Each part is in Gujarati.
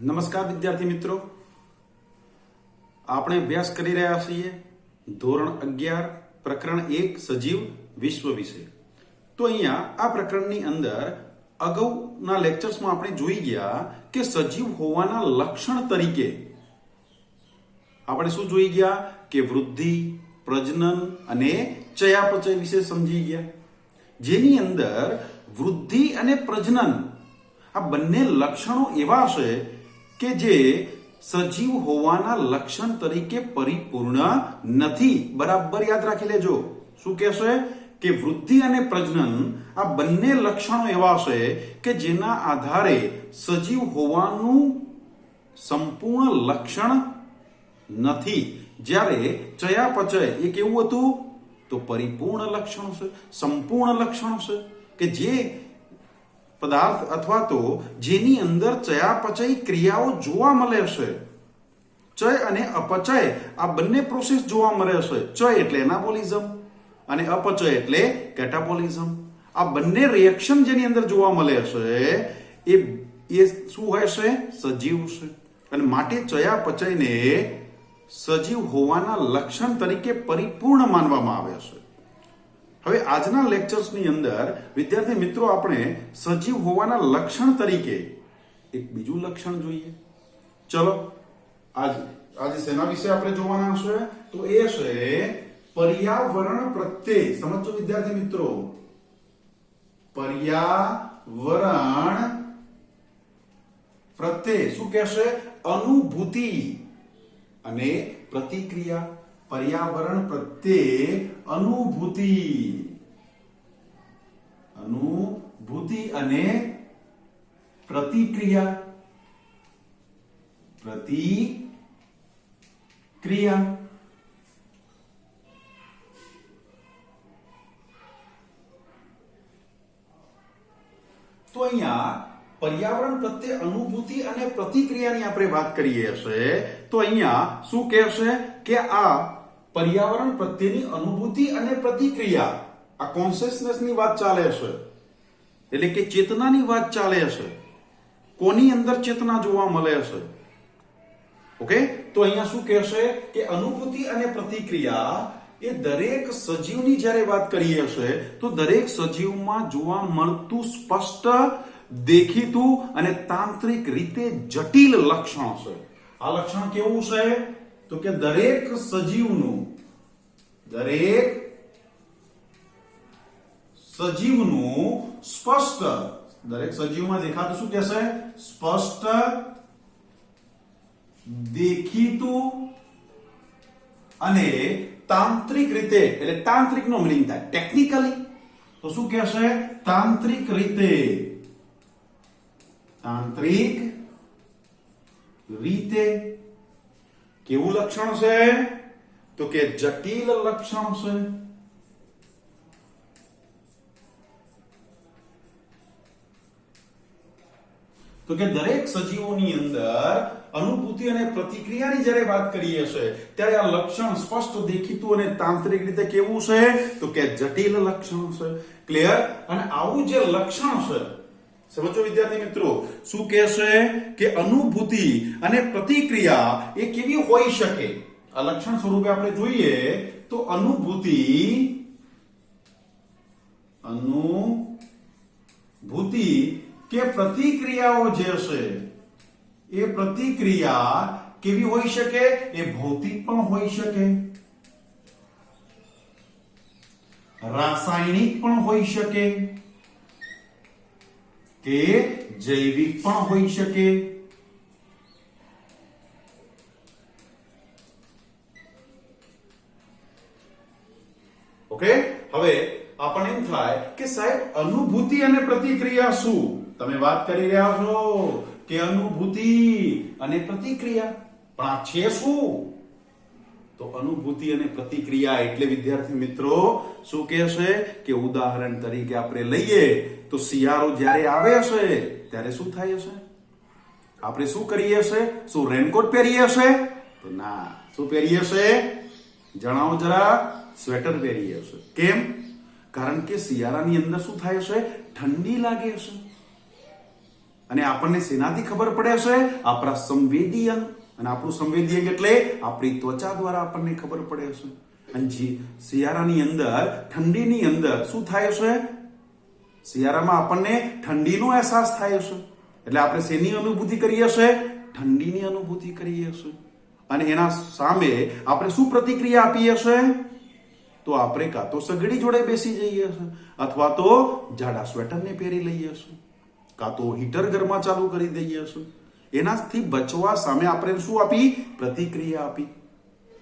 નમસ્કાર વિદ્યાર્થી મિત્રો, આપણે અભ્યાસ કરી રહ્યા છીએ ધોરણ 11 પ્રકરણ 1 સજીવ વિશ્વ વિશે. તો અહીંયા આ પ્રકરણની અંદર અગાઉના લેક્ચર્સમાં આપણે જોઈ ગયા કે સજીવ હોવાના લક્ષણ તરીકે આપણે શું જોઈ ગયા કે વૃદ્ધિ, પ્રજનન અને ચયાપચય વિશે સમજી ગયા, જેની અંદર વૃદ્ધિ અને પ્રજનન આ બંને લક્ષણો એવા છે કે જે સજીવ હોવાના લક્ષણ તરીકે પરિપૂર્ણ નથી. બરાબર યાદ રાખી લેજો. શું કહેશે કે વૃદ્ધિ અને પ્રજનન આ બંને લક્ષણો એવા છે કે જેના આધારે સજીવ હોવાનું સંપૂર્ણ લક્ષણ નથી. જ્યારે ચયાપચય એ કેવું હતું? તો પરિપૂર્ણ લક્ષણો છે, સંપૂર્ણ લક્ષણો છે કે જે પદાર્થ અથવા તો જેની અંદર ચયાપચય ક્રિયાઓ જોવા મળે છે. ચય અને અપચય આ બંને પ્રોસેસ જોવા મળે છે. ચય એટલે એનાબોલિઝમ અને અપચય એટલે કેટાબોલિઝમ. આ બંને રિએક્શન જેની અંદર જોવા મળે છે એ શું હોય છે? સજીવ છે. અને માટે ચયાપચયને સજીવ હોવાના લક્ષણ તરીકે પરિપૂર્ણ માનવામાં આવે છે. હવે આજના લેક્ચર્સની અંદર વિદ્યાર્થી મિત્રો આપણે સજીવ હોવાના લક્ષણ તરીકે એક બીજું લક્ષણ જોઈએ. ચલો આજે શેના વિશે આપણે જોવાના છે? તો એ છે પર્યાવરણ પ્રત્યે. સમજો વિદ્યાર્થી મિત્રો, પર્યાવરણ પ્રત્યે શું કહેશે? અનુભૂતિ અને પ્રતિક્રિયા. પર્યાવરણ પ્રત્યે અનુભૂતિ અને પ્રતિક્રિયા. તો અહીંયા પર્યાવરણ પ્રત્યે અનુભૂતિ અને પ્રતિક્રિયાની આપણે વાત કરીએ છીએ તો અહીંયા શું કહેશે કે આ પર્યાવરણ પ્રત્યેની અનુભૂતિ અને પ્રતિક્રિયા, આ કોન્શિયસનેસની વાત ચાલે છે, એટલે કે ચેતનાની વાત ચાલે છે. કોની અંદર ચેતના જોવા મળે છે? ઓકે, તો અહીંયા શું કહેશે કે અનુભૂતિ અને પ્રતિક્રિયા એ દરેક સજીવની જ્યારે વાત કરીએ છીએ તો દરેક સજીવમાં જોવા મળતું સ્પષ્ટ, દેખીતું અને તાંત્રિક રીતે જટિલ લક્ષણ છે. આ લક્ષણ કેવું છે? તો કે દરેક સજીવનું સ્પષ્ટ, દરેક સજીવમાં દેખાતું શું કહેશે? સ્પષ્ટ, દેખીતું અને તાંત્રિક રીતે, એટલે તાંત્રિક નો મિનિંગ થાય ટેકનિકલી, તો શું કહેશે? તાંત્રિક રીતે. કેવું લક્ષણ છે? તો કે જટિલ લક્ષણ છે. તો કે દરેક સજીવોની અંદર અનુભૂતિ અને પ્રતિક્રિયાની જ્યારે વાત કરીએ છીએ ત્યારે આ લક્ષણ સ્પષ્ટ, દેખીતું અને તાંત્રિક રીતે કેવું છે? તો કે જટિલ લક્ષણ છે. ક્લિયર? અને આવું જે લક્ષણ છે, સમજો વિદ્યાર્થી મિત્રો, શું કહેશે કે અનુભૂતિ અને પ્રતિક્રિયા એ કેવી હોઈ શકે? આ લક્ષણ સ્વરૂપે આપણે જોઈએ તો અનુભૂતિ કે પ્રતિક્રિયાઓ જે છે એ પ્રતિક્રિયા કેવી હોઈ શકે? એ ભૌતિક પણ હોઈ શકે, રાસાયણિક પણ હોઈ શકે કે જૈવિક પણ હોઈ શકે. ઓકે, હવે આપણને એમ થાય કે સાહેબ અનુભૂતિ અને પ્રતિક્રિયા શું? તમે વાત કરી રહ્યા છો કે અનુભૂતિ અને પ્રતિક્રિયા, પણ આ છે શું? તો અનુભૂતિ અને પ્રતિક્રિયા એટલે વિદ્યાર્થી મિત્રો શું કહેશે કે ઉદાહરણ તરીકે આપણે લઈએ તો શિયાળો જ્યારે આવે છે ત્યારે શું થાય છે? આપણે શું કરીએ છે? શું રેનકોટ પહેરીએ છે? તો ના. શું પહેરીએ છે? જણાવો જરા. સ્વેટર પહેરીએ છે. કેમ? કારણ કે શિયાળાની અંદર શું થાય છે? ઠંડી લાગે છે. અને આપણને શેનાથી ખબર પડે છે? આપણા સંવેદી અંગ. અને આપણું સંવેદી અંગ એટલે આપણી ત્વચા દ્વારા આપણને ખબર પડે છે. અને શિયાળાની અંદર, ઠંડીની અંદર શું થાય છે? શિયાળામાં આપણને ઠંડીનો અહેસાસ થાય છે. એટલે આપણે શેની અનુભૂતિ કરીએ છીએ? ઠંડીની અનુભૂતિ કરીએ છીએ. અને એના સામે આપણે શું પ્રતિક્રિયા આપીએ છીએ? તો આપણે કાં તો સગડી જોડે બેસી જઈએ છીએ, અથવા તો જાડા સ્વેટરને પહેરી લઈએ છીએ, કાં તો હીટર ઘરમાં ચાલુ કરી દઈએ છીએ. એનાથી બચવા સામે આપણે શું આપી? પ્રતિક્રિયા આપી.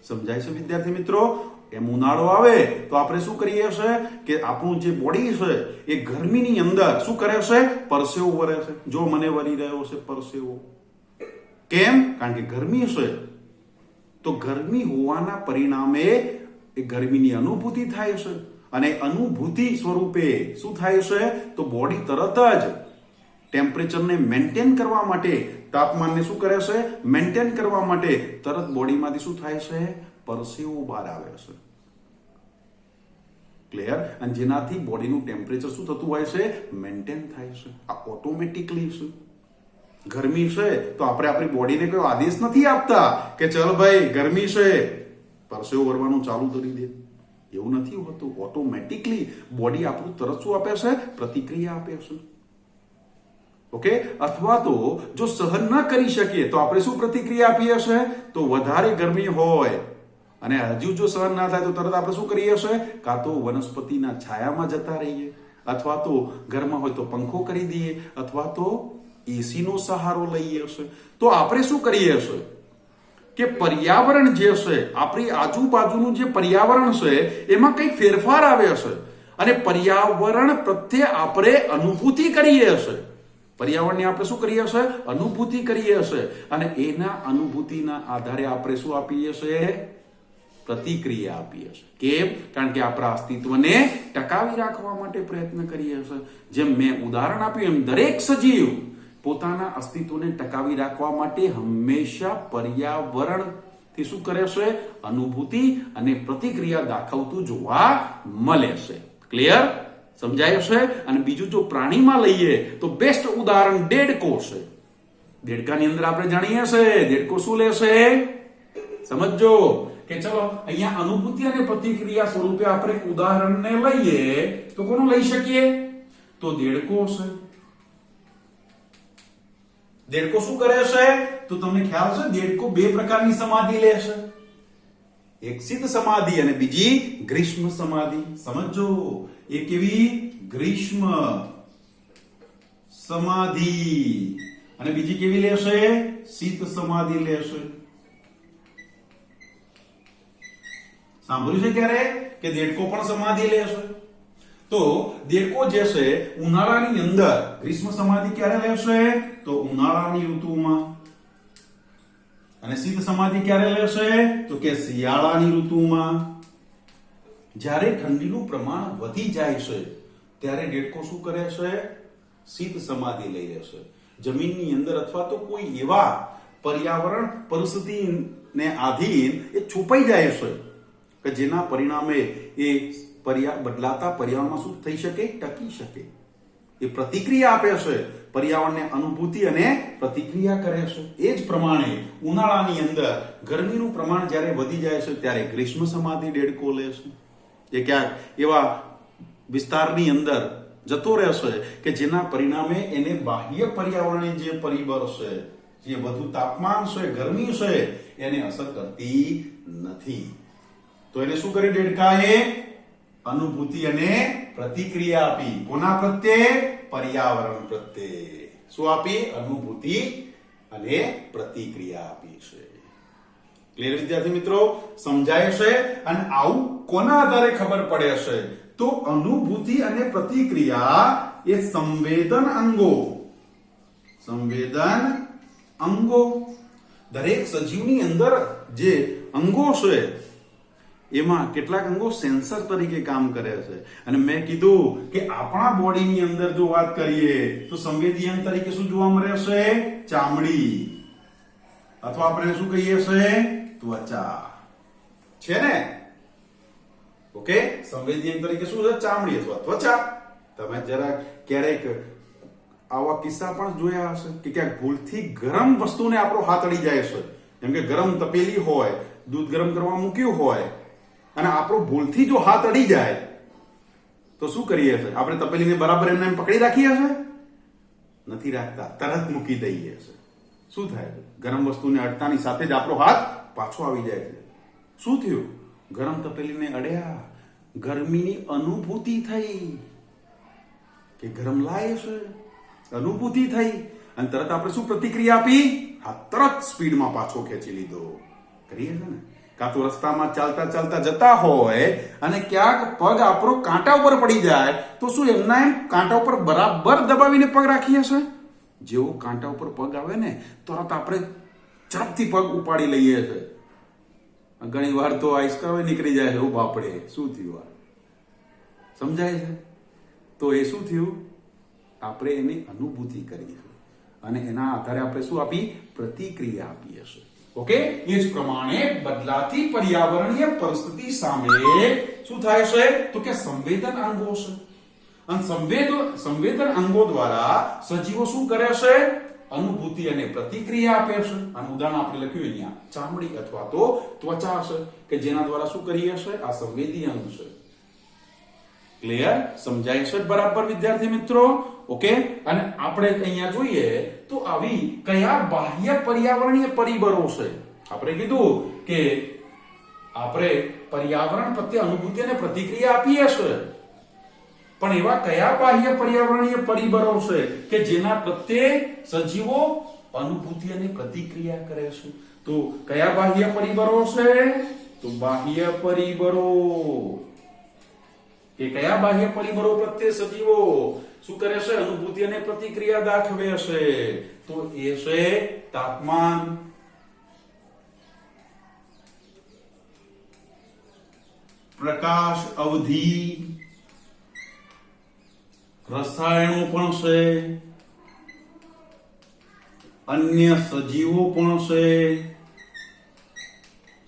સમજાય છે વિદ્યાર્થી મિત્રો? એમ ઉનાળો આવે તો આપણે શું કરીએ છીએ કે આપણું જે બોડી છે એ ગરમીની અંદર શું કરે છે? પરસેવો વરે છે. જો મને વરી રહ્યો છે પરસેવો. કેમ? કારણ કે ગરમી છે. તો ગરમી હોવાના પરિણામે એ ગરમીની અનુભૂતિ થાય છે. અને અનુભૂતિ સ્વરૂપે શું થાય છે? તો બોડી તરત જ ટેમ્પરેચરને મેન્ટેન કરવા માટે, તાપમાનને શું કરે છે? મેન્ટેન કરવા માટે તરત બોડીમાંથી શું થાય છે? પરસેવો બહાર આવે છે. ક્લિયર? અને જેનાથી બોડીનું ટેમ્પરેચર શું થતું હોય છે? મેન્ટેન થાય છે. આ ઓટોમેટિકલી છે. ગરમી છે તો આપણે આપણી બોડીને કોઈ આદેશ નથી આપતા કે ચલ ભાઈ ગરમી છે, પરસેવો વરવાનું ચાલુ કરી દે. એવું નથી હોતું. ઓટોમેટિકલી બોડી આપણું તરત શું આપે છે? પ્રતિક્રિયા આપે છે. ઓકે? અથવા તો જો સહન ન કરી શકીએ તો આપણે શું પ્રતિક્રિયા આપીએ છીએ? તો વધારે ગરમી હોય અને હજુ જો સહન ના થાય તો તરત આપણે શું કરીએ છીએ? કાં તો વનસ્પતિના છાયામાં જતા રહીએ, અથવા તો ઘરમાં હોય તો પંખો કરી દઈએ, અથવા તો એસીનો સહારો લઈએ છીએ. તો આપણે શું કરીએ છીએ કે પર્યાવરણ જે છે, આપણી આજુબાજુનું જે પર્યાવરણ છે એમાં કંઈક ફેરફાર આવે છે અને પર્યાવરણ પ્રત્યે આપણે અનુભૂતિ કરીએ છીએ. પર્યાવરણની આપણે શું કરીએ છીએ? અનુભૂતિ કરીએ છીએ. અને એના અનુભૂતિના આધારે આપણે શું આપીએ છીએ? પ્રતિક્રિયા આપીએ છીએ. કેમ? કારણ કે આપણા અસ્તિત્વને ટકાવી રાખવા માટે પ્રયત્ન કરીએ છીએ. જેમ મેં ઉદાહરણ આપ્યું એમ દરેક સજીવ પોતાના અસ્તિત્વને ટકાવી રાખવા માટે હંમેશા પર્યાવરણથી શું કરે છે? અનુભૂતિ અને પ્રતિક્રિયા દાખવતું જોવા મળે છે. ક્લિયર? સમજાય છે? અને બીજું જો પ્રાણીમાં લઈએ તો બેસ્ટ ઉદાહરણ દેડકો છે. દેડકાની અંદર આપણે જાણીએ છીએ દેડકો શું લેશે? સમજો કે ચલો અહીંયા અનુભૂતિ અને પ્રતિક્રિયા સ્વરૂપે આપણે ઉદાહરણને લઈએ તો કોનું લઈ શકીએ? તો દેડકો છે. દેડકો શું કરે છે? તો તમને ખ્યાલ છે દેડકો બે પ્રકારની સમાધિ લે છે. એક સિદ્ધ સમાધિ અને બીજી ગ્રીષ્મ સમાધિ. સમજો, એક એવી ગ્રીષ્મ સમાધિ અને બીજી કેવી લેશે? શીત સમાધિ લેશે. સાંભળ્યું છે ક્યારે કે દેડકો પણ સમાધિ લેશે? તો દેડકો જે છે ઉનાળાની અંદર ગ્રીષ્મ સમાધિ ક્યારે લેશે? તો ઉનાળાની ઋતુમાં. અને શીત સમાધિ ક્યારે લેશે? તો કે શિયાળાની ઋતુમાં. જ્યારે ઠંડીનું પ્રમાણ વધી જાય છે ત્યારે દેડકો શું કરે છે? શીત સમાધિ લઈ લેશે. જમીનની અંદર અથવા તો કોઈ એવા પર્યાવરણ પરિસ્થિતિને આધીન એ છુપાઈ જાય છે કે જેના પરિણામે એ બદલાતા પર્યાવરણમાં શું થઈ શકે? ટકી શકે. એ પ્રતિક્રિયા આપે છે. પર્યાવરણને અનુભૂતિ અને પ્રતિક્રિયા કરે છે. એ જ પ્રમાણે ઉનાળાની અંદર ગરમીનું પ્રમાણ જ્યારે વધી જાય છે ત્યારે ગ્રીષ્મ સમાધિ દેડકો લે છે. એ ક્યાંક એવા વિસ્તારની અંદર જતો રહેશે કે જેના પરિણામે એને બાહ્ય પર્યાવરણીય જે પરિબળ છે, જે વધુ તાપમાન છે, ગરમી છે, એને અસર કરતી નથી. તો એને શું કરી દેડકાએ? અનુભૂતિ અને પ્રતિક્રિયા આપી. કોના પ્રત્યે? પર્યાવરણ પ્રત્યે. શું આપી? અનુભૂતિ અને પ્રતિક્રિયા આપી છે. ક્લિયર વિદ્યાર્થી મિત્રો? સમજાય છે? અને આવું કોના આધારે ખબર પડે છે? તો અનુભૂતિ અને પ્રતિક્રિયા એ સંવેદન અંગો. સંવેદન અંગો દરેક સજીવની અંદર જે અંગો છે એમાં કેટલાક અંગો સેન્સર તરીકે કામ કરે છે. અને મેં કીધું કે આપણા બોડીની અંદર જો વાત કરીએ તો સંવેદી અંગ તરીકે શું જોવા મળે છે? ચામડી, અથવા આપણે શું કહીએ છીએ? ત્વચા છે ને? ઓકે, સંવેદી અંગ તરીકે શું છે? ચામડી અથવા ત્વચા. તમે જરા ક્યારેક આવા કિસ્સા પણ જોયા હશે કે ક્યાંક ભૂલથી ગરમ વસ્તુને આપણો હાથ અડી જાય છે. જેમ કે ગરમ તપેલી હોય, દૂધ ગરમ કરવા મૂક્યું હોય અને આપણો ભૂલથી જો હાથ અડી જાય તો શું કરીએ છીએ? આપણે તપેલીને બરાબર એમને એમ પકડી રાખીએ છીએ? નથી રાખતા, તરત મૂકી દઈએ છીએ. શું થાય? ગરમ વસ્તુને અડતાની સાથે જ આપણો હાથ પાછો આવી જાય છે. શું થયું? ગરમ તપેલીને અડ્યા, ગરમીની અનુભૂતિ થઈ કે ગરમ લાગે છે, અનુભૂતિ થઈ અને તરત આપણે શું પ્રતિક્રિયા આપી? હા, તરત સ્પીડમાં પાછો ખેંચી લીધો. કરીએ છે ને? કાં તો રસ્તામાં ચાલતા ચાલતા જતા હોય અને ક્યાંક પગ આપણો કાંટા ઉપર પડી જાય તો શું એમના એમ કાંટા ઉપર બરાબર દબાવીને પગ રાખીએ છે? જેવો કાંટા ઉપર પગ આવે ને તરત આપણે ઝડપથી પગ ઉપાડી લઈએ છે. ઘણી વાર તો આઈસ્કા નીકળી જાય છે. બાપડે, શું થયું? સમજાય છે? તો એ શું થયું? આપણે એની અનુભૂતિ કરી અને એના આધારે આપણે શું આપી? પ્રતિક્રિયા આપીએ છીએ. ઓકે, એ જ પ્રમાણે બદલાતી પર્યાવરણીય પરિસ્થિતિ સામે શું થાય છે? તો કે સંવેદન અંગો છે. અને સંવેદન અંગો દ્વારા સજીવો શું કરે છે? અનુભૂતિ અને પ્રતિક્રિયા આપે છે. આનું ઉદાહરણ આપણે લખ્યું અહીંયા, ચામડી અથવા તો ત્વચા છે કે જેના દ્વારા શું કરીએ છે? આ સંવેદી અંગ છે. ક્લિયર? સમજાય છે બરાબર વિદ્યાર્થી મિત્રો? ઓકે, અને આપણે અહીંયા જોઈએ તો આવી કયા બાહ્ય પર્યાવરણીય પરિબળો છે? આપણે કીધું કે આપણે પર્યાવરણ પ્રત્યે અનુભૂતિ અને પ્રતિક્રિયા આપીએ છીએ, પણ એવા કયા બાહ્ય પર્યાવરણીય પરિબળો છે કે જેના પ્રત્યે સજીવો અનુભૂતિ અને પ્રતિક્રિયા કરે છે? તો કયા બાહ્ય પરિબળો છે? તો બાહ્ય પરિબળો કે કયા બાહ્ય પરિબળો પ્રત્યે સજીવો શું કરે છે? અનુભૂતિ અને પ્રતિક્રિયા દાખવે છે. તો એ છે તાપમાન, પ્રકાશ અવધિ, રસાયણો પણ છે, અન્ય સજીવો પણ છે.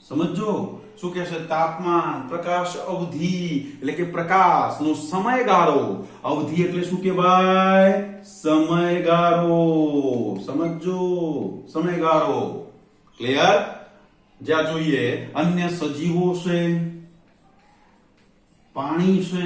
સમજો શું કે છે? તાપમાન, પ્રકાશ અવધિ એટલે કે પ્રકાશનો સમયગાળો, અવધિ એટલે શું કહેવાય? સમયગાળો. સમજો, સમયગાળો. ક્લિયર? જ્યાં જોઈએ અન્ય સજીવો છે, પાણી છે.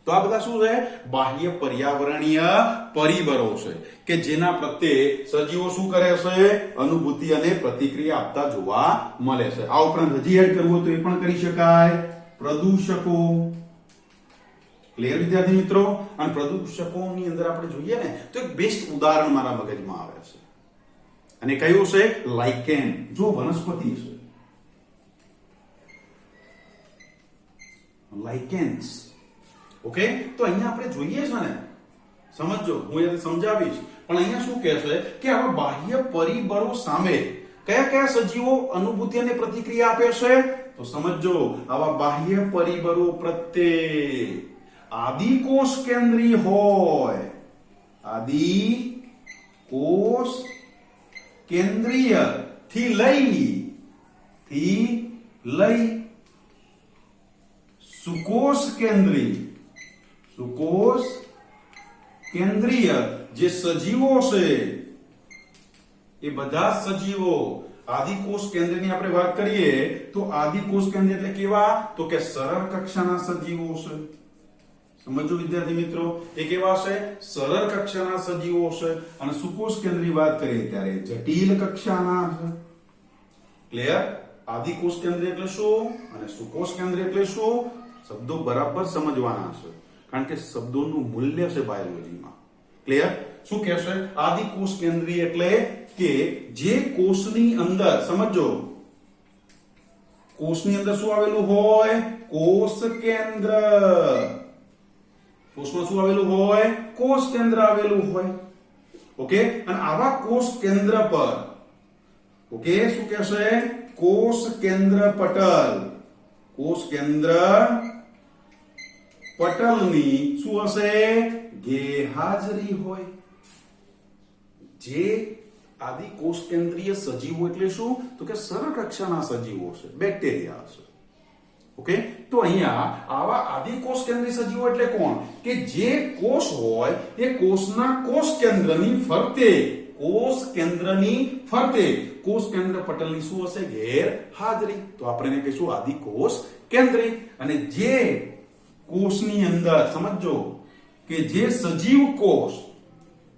તો આ બધા શું છે? બાહ્ય પર્યાવરણીય પરિબળો છે કે જેના પ્રત્યે સજીવો શું કરે છે? અનુભૂતિ અને પ્રતિક્રિયા આપતા જોવા મળે છે. આ ઉપરાંત હજી એડ કરવું તો એ પણ કરી શકાય, પ્રદૂષકો. ક્લિયર વિદ્યાર્થી મિત્રો? અને પ્રદૂષકોની અંદર આપણે જોઈએ ને તો એક બેસ્ટ ઉદાહરણ મારા મગજમાં આવે છે અને કયું છે? લાઇકેન. જો વનસ્પતિ છે, લાઇકેન્સ. ઓકે, તો અહીંયા આપણે જોઈએ છે ને, સમજો, હું એ સમજાવીશ, પણ અહીંયા શું કહે છે કે આવા બાહ્ય પરિબળો સામે કયા કયા સજીવો અનુભૂતિ અને પ્રતિક્રિયા આપે છે? તો સમજો, આવા બાહ્ય પરિબળો પ્રત્યે આદિકોષ કેન્દ્રીય હોય, આદિકોષ કેન્દ્રીય થી લઈ સુકોષ કેન્દ્રીય જે સજીવો છે એ બધા સજીવો આદિકોષ કેન્દ્રની આપણે વાત કરીએ તો આદિકોષ કેન્દ્ર એટલે કેવા? તો કે સરળ કક્ષાના સજીવો છે. સમજો વિદ્યાર્થી મિત્રો, એ કેવા છે? સરળ કક્ષાના સજીવો છે. અને સુકોષ કેન્દ્રની વાત કરીએ ત્યારે જટિલ કક્ષાના છે. ક્લિયર? આદિકોષ કેન્દ્ર એટલે શું અને સુકોષ કેન્દ્ર એટલે શું? શબ્દો બરાબર સમજવાના છે કારણ કે શબ્દોનું મૂલ્ય છે બાયોલોજીમાં. ક્લિયર? શું કહેશે? આદિકોષ કેન્દ્રીય એટલે કે જે કોષની અંદર, સમજો, કોષની અંદર શું આવેલું હોય? કોષ કેન્દ્ર. કોષમાં શું આવેલું હોય? કોષ કેન્દ્ર આવેલું હોય. ઓકે, અને આવા કોષ કેન્દ્ર પર, ઓકે, શું કહેશે? કોષ કેન્દ્ર પટલ. કોષ કેન્દ્ર પટલની શું હશે? ગેરહાજરી હોય. જે આદિકોષ કેન્દ્રીય સજીવો એટલે શું? તો કે સરળ કક્ષાના સજીવો છે, બેક્ટેરિયા છે. ઓકે, તો અહીંયા આવા આદિકોષ કેન્દ્રી સજીવો એટલે કોણ? કે જે કોષ હોય એ કોષના કોષ કેન્દ્રની ફરતે કોષ કેન્દ્ર પટલની શું હશે? ગેરહાજરી. તો આપણે એને કહીશું આદિકોષ કેન્દ્રી. અને જે કોષની અંદર સમજો કે જે સજીવ કોષ,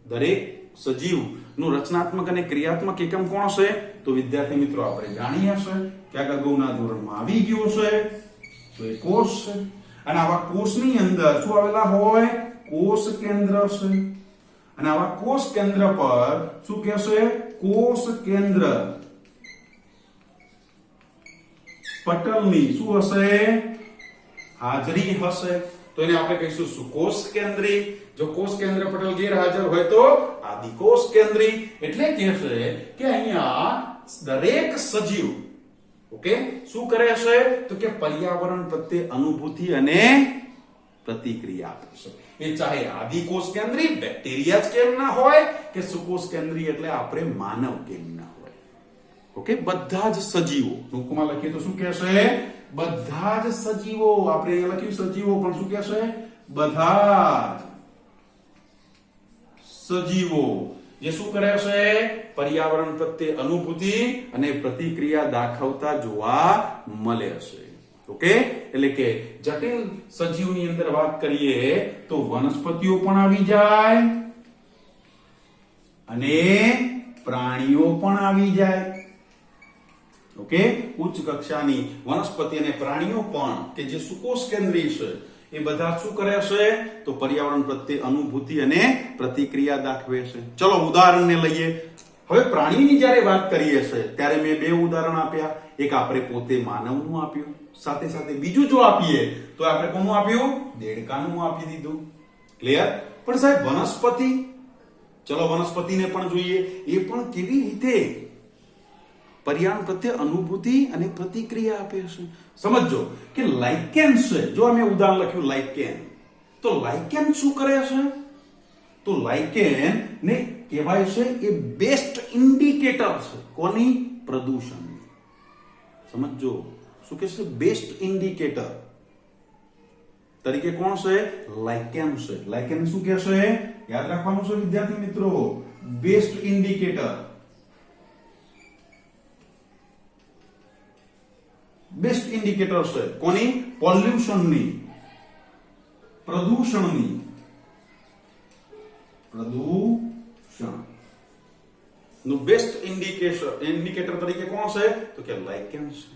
દરેક સજીવ નું રચનાત્મક અને ક્રિયાત્મક એકમ કોણ હશે? તો વિદ્યાર્થી મિત્રો આપણે જાણીએ હશે કે આ અગાઉના ધોરણમાં આવી ગયું છે. તો એ કોષ છે અને આવા કોષની અંદર શું આવેલા હોય? કોષ કેન્દ્ર છે. અને આવા કોષ કેન્દ્ર પર શું કહેશે? કોષ કેન્દ્ર પટલની શું હશે? હાજરી હશે. તો એને આપણે કહીશું સુકોષ કેન્દ્રી. જો કોષ કેન્દ્ર પટલ ગેરહાજર હોય તો આદિકોષ કેન્દ્રી. એટલે કહેશે કે અહીંયા દરેક સજીવ ઓકે શું કરે છે? તો કે પર્યાવરણ પ્રત્યે અનુભૂતિ અને પ્રતિક્રિયા આપે છે. એ ચાહે આદિકોષ કેન્દ્રી બેક્ટેરિયા જ કેમ ના હોય કે સુકોષ કેન્દ્રી એટલે આપણે માનવ કેમ ના હોય. ઓકે, બધા જ સજીવો ટૂંકમાં લખીએ તો શું કહેશે? બધા જ સજીવો. આપણે અહીંયા લખ્યું સજીવો પણ શું કહેશે? બધા સજીવો જે શું કરે છે? પર્યાવરણ પ્રત્યે અનુભૂતિ અને પ્રતિક્રિયા દાખવતા જોવા મળે છે. ઓકે, એટલે કે જટિલ સજીવની અંદર વાત કરીએ તો વનસ્પતિઓ પણ આવી જાય અને પ્રાણીઓ પણ આવી જાય. ઓકે, ઉચ્ચ કક્ષાની વનસ્પતિ અને પ્રાણીઓ પણ કે જે સુકોષ કેન્દ્રી છે એ બધા શું કરે છે? તો પર્યાવરણ પ્રત્યે અનુભૂતિ અને પ્રતિક્રિયા દાખવે છે. ચલો ઉદાહરણને લઈએ. હવે પ્રાણીની જ્યારે વાત કરીએ છે ત્યારે મેં બે ઉદાહરણ આપ્યા. એક આપણે પોતે માનવનું આપ્યું, સાથે સાથે બીજું જો આપીએ તો આપણે કોનું આપ્યું? દેડકાનું આપી દીધું. ક્લિયર? પણ સાહેબ વનસ્પતિ, ચલો વનસ્પતિને પણ જોઈએ. એ પણ કેવી રીતે પર્યાવરણ પ્રત્યે અનુભૂતિ અને પ્રતિક્રિયા આપે છે? સમજો કે લાઇકેન છે. જો અમે ઉદાહરણ લખ્યું લાઇકેન, તો લાઇકેન શું કરે છે? તો લાઇકેન ને કહેવાય છે એ બેસ્ટ ઇન્ડિકેટર છે. કોની? પ્રદૂષણની. સમજો શું કે છે? બેસ્ટ ઇન્ડિકેટર તરીકે કોણ છે? લાઇકેન છે. લાઇકેન શું કહે છે? યાદ રાખવાનું છે વિદ્યાર્થી મિત્રો. Best indicator. બેસ્ટ ઇન્ડિકેટર છે કોની? પોલ્યુશનની, પ્રદૂષણની. પ્રદૂષણ નું બેસ્ટ ઇન્ડિકેટર તરીકે કોણ છે? તો કે લાઇકેન છે.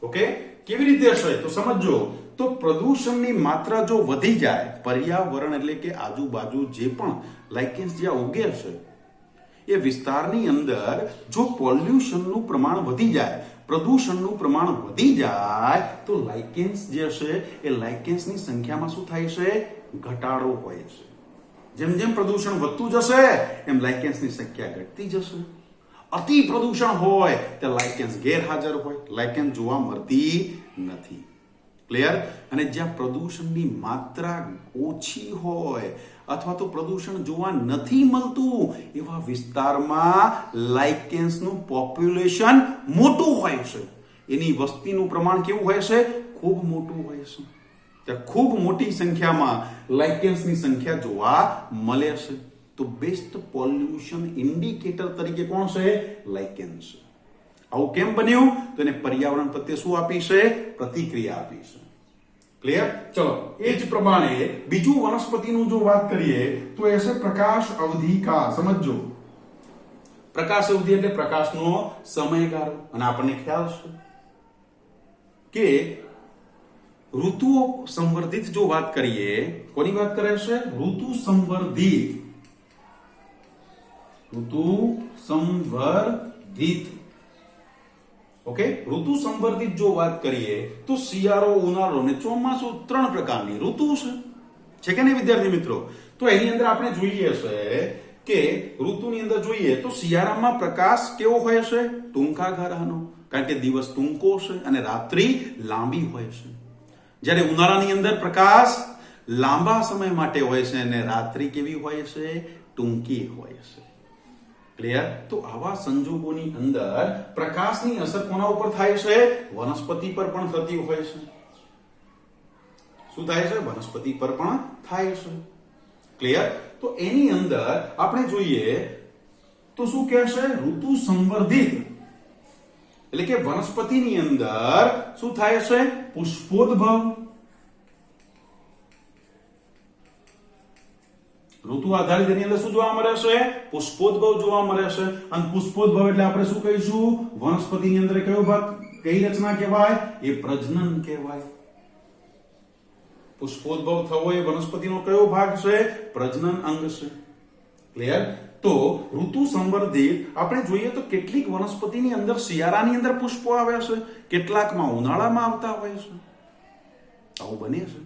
ઓકે, કેવી રીતે છે? તો સમજો તો પ્રદૂષણની માત્રા જો વધી જાય, પર્યાવરણ એટલે કે આજુબાજુ જે પણ લાઇકેન્સ જ્યાં ઉગે છે એ વિસ્તારની અંદર જો પોલ્યુશનનું પ્રમાણ વધી જાય, પ્રદૂષણનું પ્રમાણ વધી જાય તો લાઇકેન્સ જે છે એ લાઇકેન્સની સંખ્યામાં શું થાય છે? ઘટાડો હોય છે. જેમ જેમ પ્રદૂષણ વધતું જશે એમ લાઇકેન્સની સંખ્યા ઘટતી જશે. અતિ પ્રદૂષણ હોય તો લાઇકેન્સ ગેરહાજર હોય, લાઇકેન્સ જોવા મળતી નથી. ક્લિયર? અને જ્યાં પ્રદૂષણની માત્રા ઓછી હોય અથવા તો પ્રદૂષણ જોવા નથી મળતું એવા વિસ્તારમાં લાઇકેન્સનું પોપ્યુલેશન મોટું હોય છે. એની વસ્તીનું પ્રમાણ કેવું હોય છે? ખૂબ મોટું હોય છે. ત્યાં ખૂબ મોટી સંખ્યામાં લાઇકેન્સની સંખ્યા જોવા મળે છે. તો બેસ્ટ પોલ્યુશન ઇન્ડિકેટર તરીકે કોણ છે? લાઇકેન છે. આવું કેમ બન્યું? તો એને પર્યાવરણ પ્રત્યે શું આપી છે? પ્રતિક્રિયા આપી છે. ક્લિયર? ચલો એ જ પ્રમાણે બીજું વનસ્પતિનું જો વાત કરીએ તો એ છે પ્રકાશ અવધિકાળ. સમજો પ્રકાશ અવધિ એટલે પ્રકાશનો સમયગાળો. અને આપણને ખ્યાલ છે કે ઋતુઓ સંવર્ધિત જો વાત કરીએ, કોની વાત કરે છે? ઋતુ સંવર્ધિત. ઋતુ સંવર્ધિત. ઓકે, ઋતુ સંવર્ધિત જો વાત કરીએ તો શિયાળો, ઉનાળો અને ચોમાસું 3 પ્રકારની ઋતુ છે કે નહીં વિદ્યાર્થી મિત્રો? તો એની અંદર આપણે જોઈએ છે કે ઋતુની અંદર જોઈએ તો શિયાળામાં પ્રકાશ કેવો હોય છે? ટૂંકા ગાળાનો, કારણ કે દિવસ ટૂંકો છે અને રાત્રિ લાંબી હોય છે. જ્યારે ઉનાળાની અંદર પ્રકાશ લાંબા સમય માટે હોય છે અને રાત્રિ કેવી હોય છે? ટૂંકી હોય છે. ક્લિયર? તો આવા સંજોગોની અંદર પ્રકાશની અસર કોના ઉપર થાય છે? વનસ્પતિ પર પણ થતી હોય છે. શું થાય છે? વનસ્પતિ પર પણ થાય છે. ક્લિયર? તો એની અંદર આપણે જોઈએ તો શું કહેશે? ઋતુ સંવર્ધિત એટલે કે વનસ્પતિની અંદર શું થાય છે? પુષ્પોદ્ભવ. ઋતુ આધારિત એની અંદર શું જોવા મળે છે? પુષ્પોદ્ભવ જોવા મળે છે. અને પુષ્પોદ્ભવ એટલે આપણે શું કહીશું? વનસ્પતિની અંદર કયો ભાગ, કઈ રચના કહેવાય? એ પ્રજનન કહેવાય. પુષ્પોદ્ભવ થવો એ વનસ્પતિનો કયો ભાગ છે? પ્રજનન અંગ છે. ક્લિયર? તો ઋતુ સંવર્ધિત આપણે જોઈએ તો કેટલીક વનસ્પતિની અંદર શિયાળાની અંદર પુષ્પો આવે છે, કેટલાકમાં ઉનાળામાં આવતા હોય છે. આવું બને છે.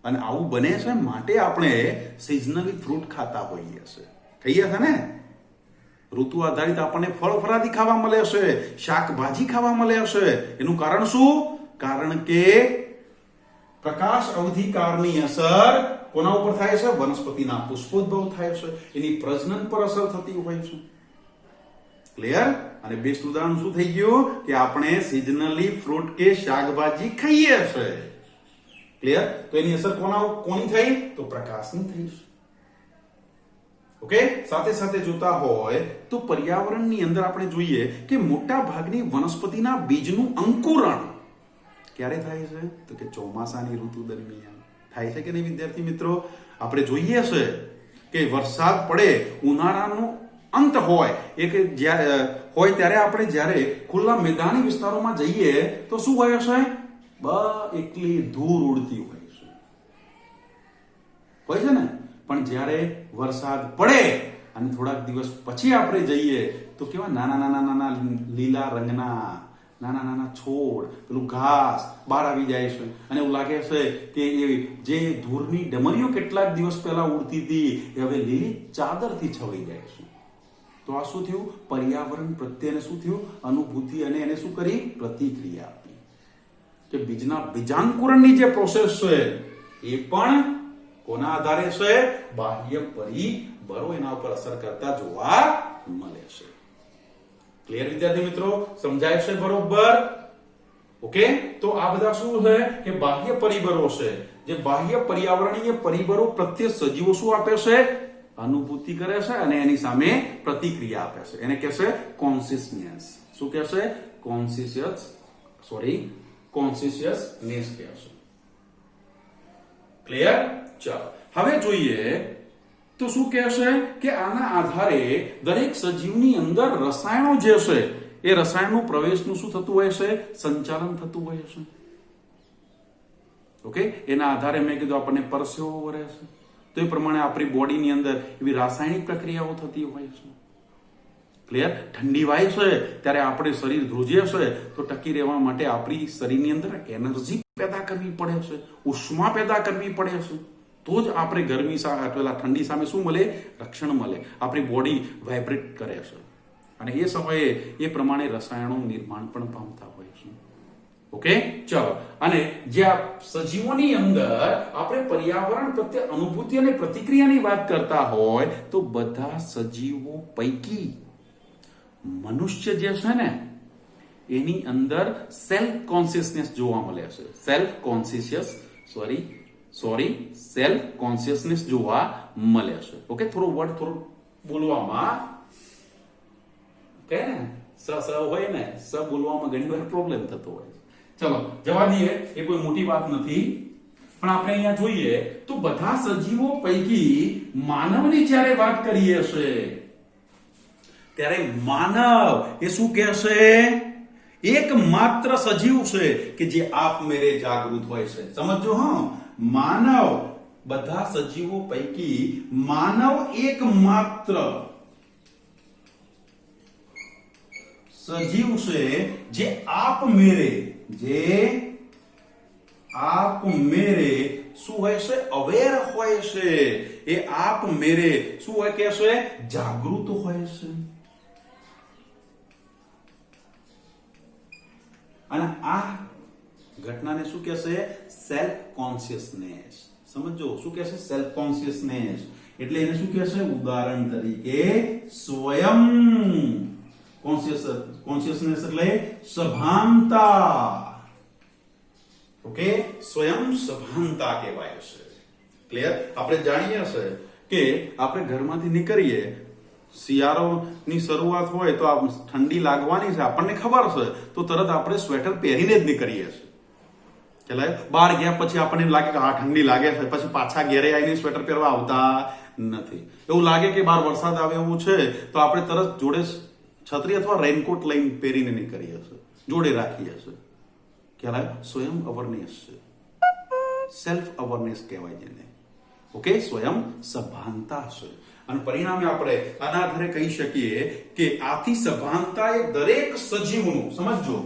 અને આવું બને છે માટે આપણે સિઝનલી ફ્રૂટ ખાતા હોઈએ છીએ. કહીએ છે ને, ઋતુ આધારિત આપણને ફળ ફળાદી ખાવા મળે છે, શાકભાજી ખાવા મળે છે. એનું કારણ શું? કારણ કે પ્રકાશ અવધિકારની અસર કોના ઉપર થાય છે? વનસ્પતિના પુષ્પોદ્ભવ થાય છે, એની પ્રજનન પર અસર થતી હોય છે. ક્લિયર? અને બેસ્ટ ઉદાહરણ શું થઈ ગયું કે આપણે સિઝનલી ફ્રૂટ કે શાકભાજી ખાઈએ છે. ક્લિયર? તો એની અસર કોની થઈ? તો પ્રકાશની થઈ છે. ઓકે? સાથે સાથે જોતા હોય તો પર્યાવરણની અંદર આપણે જોઈએ કે મોટા ભાગની વનસ્પતિના બીજનું અંકુરણ ક્યારે થાય છે? તો કે ચોમાસાની ઋતુ દરમિયાન થાય છે કે નહીં વિદ્યાર્થી મિત્રો? આપણે જોઈએ છે કે વરસાદ પડે, ઉનાળાનો અંત હોય, એક હોય ત્યારે આપણે જ્યારે ખુલ્લા મેદાની વિસ્તારોમાં જઈએ તો શું હોય છે? એકલી ધૂળ ઉડતી હોય છે ને. પણ જ્યારે વરસાદ પડે અને થોડાક દિવસ પછી આપણે જઈએ તો કેવા નાના નાના નાના લીલા રંગના નાના નાના છોડ, પેલું ઘાસ બહાર આવી જાય છે અને એવું લાગે છે કે એ જે ધૂળની ડમરીઓ કેટલાક દિવસ પહેલા ઉડતી હતી એ હવે લીલી ચાદરથી છવાઈ જાય છે. તો આ શું થયું? પર્યાવરણ પ્રત્યે શું થયું? અનુભૂતિ અને એને શું કરી? પ્રતિક્રિયા આપી. કે બીજના બીજાંકુરણની જે પ્રોસેસ છે એ પણ કોના આધારે છે? બાહ્ય પરિબળો એના ઉપર અસર કરતા જોવા મળે છે. ક્લિયર વિદ્યાર્થી મિત્રો? સમજાય છે બરોબર? ઓકે? તો આ બધા શું છે કે બાહ્ય પરિબળો છે. જે બાહ્ય પર્યાવરણીય પરિબળો પ્રત્યે સજીવો શું આપે છે? અનુભૂતિ કરે છે અને એની સામે પ્રતિક્રિયા આપે છે. એને કહેશે કોન્શિયસનેસ. શું કહેશે? કોન્શિયસનેસ કહેશે. ક્લિયર? ચાલો હવે જોઈએ તો શું કહેશે કે આના આધારે દરેક સજીવની અંદર રસાયણો જે છે એ રસાયણનું પ્રવેશનું શું થતું હોય છે? સંચાલન થતું હોય છે. ઓકે? એના આધારે મેં કીધું આપણને પરસેવો વળે છે, તો એ પ્રમાણે આપણી બોડીની અંદર એવી રાસાયણિક પ્રક્રિયાઓ થતી હોય છે. ક્લિયર? ઠંડી વાય છે ત્યારે આપણે શરીર ધ્રુજે છે તો ટકી રહેવા માટે આપણી શરીરની અંદર એનર્જી પેદા કરવી પડે છે, ઉષ્મા પેદા કરવી પડે છે. તો જ આપણે ગરમી સામે, ઠંડી સામે શું મળે? રક્ષણ મળે. આપણી બોડી વાઇબ્રેટ કરે છે અને એ સમયે એ પ્રમાણે રસાયણો નિર્માણ પણ પામતા હોય છે. ઓકે? ચલો, અને જે આ સજીવોની અંદર આપણે પર્યાવરણ પ્રત્યે અનુભૂતિ અને પ્રતિક્રિયાની વાત કરતા હોય તો બધા સજીવો પૈકી મનુષ્ય જે છે ને એની અંદર સેલ્ફ કોન્શિયસનેસ જોવા મળે છે. સેલ્ફ કોન્શિયસનેસ જોવા મળે છે. ઓકે? થોડો વર્ડ થોડું બોલવામાં કે ને સ હોય ને, સ બોલવામાં ઘણી વાર પ્રોબ્લેમ થતો હોય. ચલો જવા દઈએ, એ કોઈ મોટી વાત નથી. પણ આપણે અહીંયા જોઈએ તો બધા સજીવો પૈકી માનવની જ્યારે વાત કરીએ છે ત્યારે માનવ એ શું કહેશે? એકમાત્ર સજીવ છે કે જે આપમેળે જાગૃત હોય છે. સમજો હા, માનવ, બધા સજીવો પૈકી માનવ એકમાત્ર સજીવ છે જે આપમેળે શું હોય છે? અવેર હોય છે. એ આપમેળે શું હોય કે છે? જાગૃત હોય છે. અને આ ઘટનાને શું કહેશે? Self consciousness. સમજો શું કહેશે? સેલ્ફ કોન્શિયસનેસ એટલે એને શું કહેશે? ઉદાહરણ તરીકે સ્વયં કોન્શિયસનેસ એટલે સભાનતા. ઓકે, સ્વયં સભાનતા કહેવાય છે. ક્લિયર? આપણે જાણીએ છે કે આપણે ઘરમાંથી નીકળીએ, શિયાળોની શરૂઆત હોય તો ઠંડી લાગવાની છે, આપણને ખબર છે, તો તરત આપણે સ્વેટર પહેરીને જ નીકળીએ છીએ. એટલે બહાર ગયા પછી આપણને લાગે કે હા ઠંડી લાગે છે, પછી પાછા ઘેરે આવીને સ્વેટર પહેરવા આવતા નથી. એવું લાગે કે બહાર વરસાદ આવે એવું છે તો આપણે તરત જોડે છત્રી અથવા રેનકોટ લઈને પહેરીને નીકળીએ છીએ, જોડે રાખીએ છીએ. ખ્યાલ આવ્યો? સ્વયં અવેરનેસ છે, સેલ્ફ અવેરનેસ કહેવાય જેને. ઓકે, સ્વયં સભાનતા છે. અને પરિણામે આપણે આના આધારે કહી શકીએ કે આથી સભાનતા એ દરેક સજીવનું, સમજો,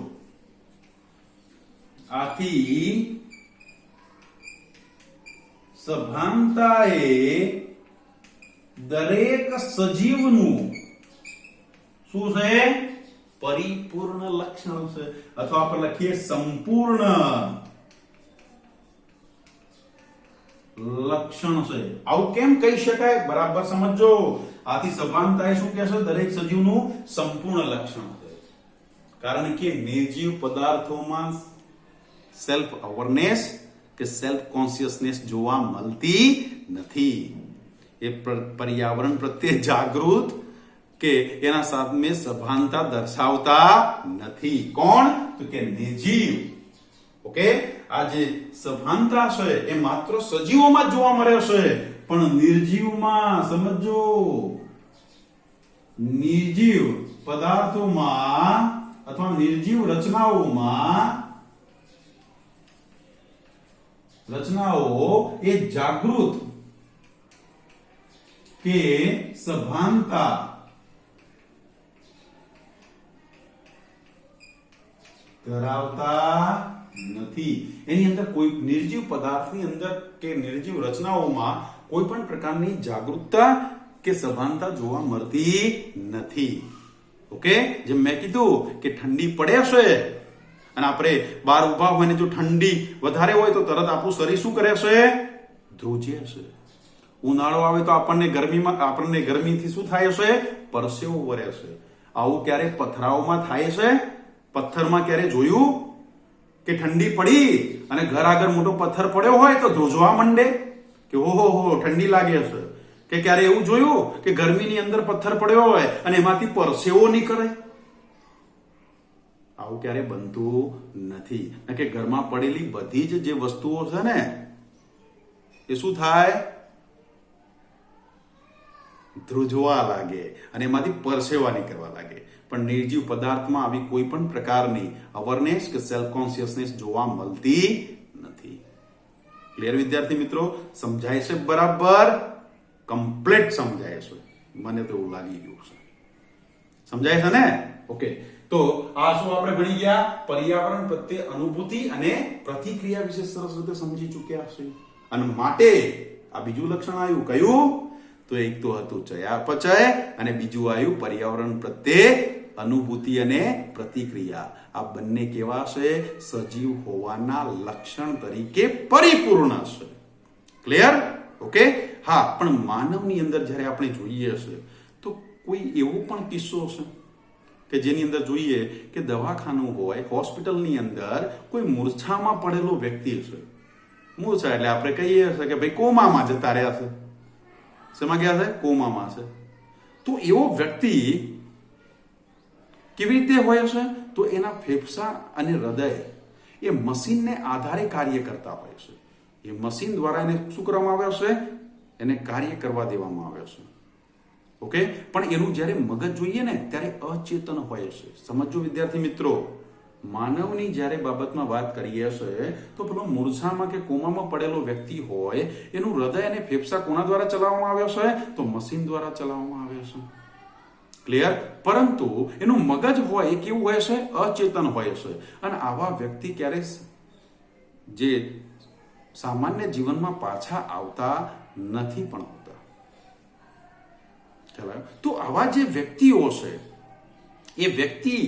આથી સભાનતા એ દરેક સજીવનું શું છે? પરિપૂર્ણ લક્ષણ છે, અથવા આપણે લખીએ સંપૂર્ણ લક્ષણ છે. આવું કેમ કહી શકાય? બરાબર સમજો. આથી સભાનતા એ શું કહે છે? દરેક સજીવનું સંપૂર્ણ લક્ષણ છે. કારણ કે નિર્જીવ પદાર્થોમાં સેલ્ફ અવેરનેસ કે સેલ્ફ કોન્શિયસનેસ જોવા મળતી નથી. એ પર્યાવરણ પ્રત્યે જાગૃત કે એના સામે સભાનતા દર્શાવતા નથી. કોણ? તો કે નિર્જીવ. ઓકે, આ જે સભાનતા છે એ માત્ર સજીવોમાં જ જોવા મળે છે, પણ નિર્જીવમાં, સમજો, નિર્જીવ પદાર્થોમાં અથવા નિર્જીવ રચનાઓ એ જાગૃત કે સભાનતા ધરાવતા નથી. એની અંદર કોઈ નિર્જીવ પદાર્થની અંદર કે નિર્જીવ રચનાઓમાં કોઈ પણ પ્રકારની જાગૃતતા કે સભાનતા જોવા મળતી નથી. ઓકે, જેમ મેં કીધું કે ઠંડી પડે છે અને આપણે બહાર ઉભા હોય ને જો ઠંડી વધારે હોય તો તરત આપણું શરીર શું કરે છે? ધ્રુજે છે. ઉનાળો આવે તો આપણને ગરમીથી શું થાય છે? પરસેવો વળે છે. આવું ક્યારે પથરાઓમાં થાય છે? પથ્થરમાં ક્યારે જોયું કે ઠંડી પડી અને ઘર આગળ મોટો પથ્થર પડ્યો હોય તો ધ્રુજવા માંડે કે ઓહો ઠંડી લાગે છે? કે ક્યારે એવું જોયું કે ગરમીની અંદર પથ્થર પડ્યો હોય અને એમાંથી પરસેવો નીકળે? આવું ક્યારે બનતું નથી. કે ઘરમાં પડેલી બધી જ જે વસ્તુઓ છે ને એ શું થાય? ધ્રુજવા લાગે અને એમાંથી પરસેવા નીકળવા લાગે. પણ નિર્જીવ પદાર્થમાં આવી કોઈ પણ પ્રકારની અવેરનેસ કે સેલ્ફ કોન્શિયસનેસ જોવા મળતી નથી. ક્લિયર વિદ્યાર્થી મિત્રો? સમજાય છે? બરાબર કમ્પ્લીટ સમજાય છે, મને તો એવું લાગી ગયું છે. સમજાય છે ને? ઓકે, તો આ શું આપણે ભણી ગયા? પર્યાવરણ પ્રત્યે અનુભૂતિ અને પ્રતિક્રિયા વિશે સરસ રીતે સમજી ચૂક્યા છે. અને માટે આ બીજું લક્ષણ આવ્યું, કયું? તો એક તો હતું ચયાપચય અને બીજું આવ્યું પર્યાવરણ પ્રત્યે અનુભૂતિ અને પ્રતિક્રિયા. આ બંને કેવા છે? સજીવ હોવાના લક્ષણ તરીકે પરિપૂર્ણ છે. ક્લિયર? ઓકે, હા, પણ માનવની અંદર જ્યારે આપણે જોઈએ છે તો કોઈ એવો પણ કિસ્સો છે કે જેની અંદર જોઈએ કે દવાખાનું હોય, હોસ્પિટલની અંદર કોઈ મૂર્છામાં પડેલો વ્યક્તિ છે. મૂર્છા એટલે આપણે કહીએ છીએ કે ભાઈ કોમામાં જતા રહ્યા છે. શેમાં ગયા છે? કોમામાં છે. તો એવો વ્યક્તિ કેવી રીતે હોય છે? તો એના ફેફસા અને હૃદય એ મશીનને આધારે કાર્ય કરતા હોય છે. એ મશીન દ્વારા એને શું કરવામાં આવે છે? એને કાર્ય કરવા દેવામાં આવે છે. ઓકે, પણ એનું જ્યારે મગજ જોઈએ ને ત્યારે અચેતન હોય છે. સમજો વિદ્યાર્થી મિત્રો, માનવની જ્યારે બાબતમાં વાત કરીએ છીએ તો પેલો મૂર્છામાં કે કોમામાં પડેલો વ્યક્તિ હોય એનું હૃદય અને ફેફસા કોના દ્વારા ચલાવવામાં આવ્યો છે? તો મશીન દ્વારા ચલાવવામાં આવ્યો છે. ક્લિયર? પરંતુ એનું મગજ હોય એ કેવું હોય છે? અચેતન હોય છે. અને આવા વ્યક્તિ ક્યારે જે સામાન્ય જીવનમાં પાછા આવતા નથી પણ હોતા. તો આવા જે વ્યક્તિઓ છે એ વ્યક્તિ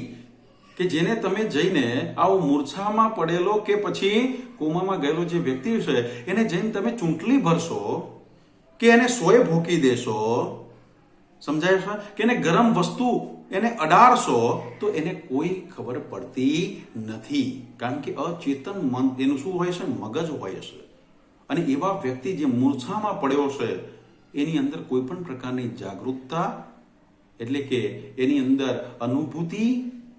કે જેને તમે જઈને આવો મૂર્છામાં પડેલો કે પછી કોમામાં ગયેલો જે વ્યક્તિ છે એને જઈને તમે ચૂંટલી ભરશો કે એને સોય ભોકી દેશો, સમજાય છે કે એને ગરમ વસ્તુ એને અડાડશો તો એને કોઈ ખબર પડતી નથી, કારણ કે અચેતન મન એનું શું હોય છે? મગજ હોય છે. અને એવા વ્યક્તિ જે મૂર્છામાં પડ્યો છે એની અંદર કોઈ પણ પ્રકારની જાગૃતતા એટલે કે એની અંદર અનુભૂતિ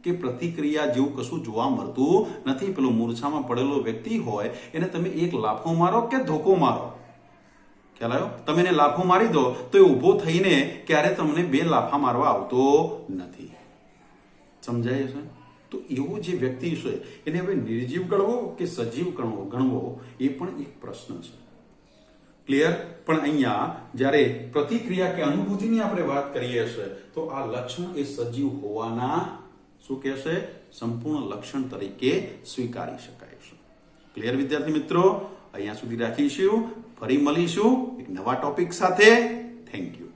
કે પ્રતિક્રિયા જેવું કશું જોવા મળતું નથી. પેલો મૂર્છામાં પડેલો વ્યક્તિ હોય એને તમે એક લાફો મારો કે ધોકો મારો, ખ્યાલ આવ્યો? તમે એને લાફો મારી દો તો એ ઊભો થઈને ક્યારે તમને 2 લાફા મારવા આવતો નથી. સમજાય છે? તો એવો જે વ્યક્તિ છે એને હવે નિર્જીવ ગણવો કે સજીવ ગણવો એ પણ એક પ્રશ્ન છે. ક્લિયર? પણ અહીંયા જ્યારે પ્રતિક્રિયા કે અનુભૂતિની આપણે વાત કરીએ છીએ તો આ લક્ષણ એ સજીવ હોવાના શું કહેશે? સંપૂર્ણ લક્ષણ તરીકે સ્વીકારી શકાય છે. ક્લિયર વિદ્યાર્થી મિત્રો? અહીંયા સુધી રાખીશું. ફરી મળીશું એક નવા ટોપિક સાથે. Thank you.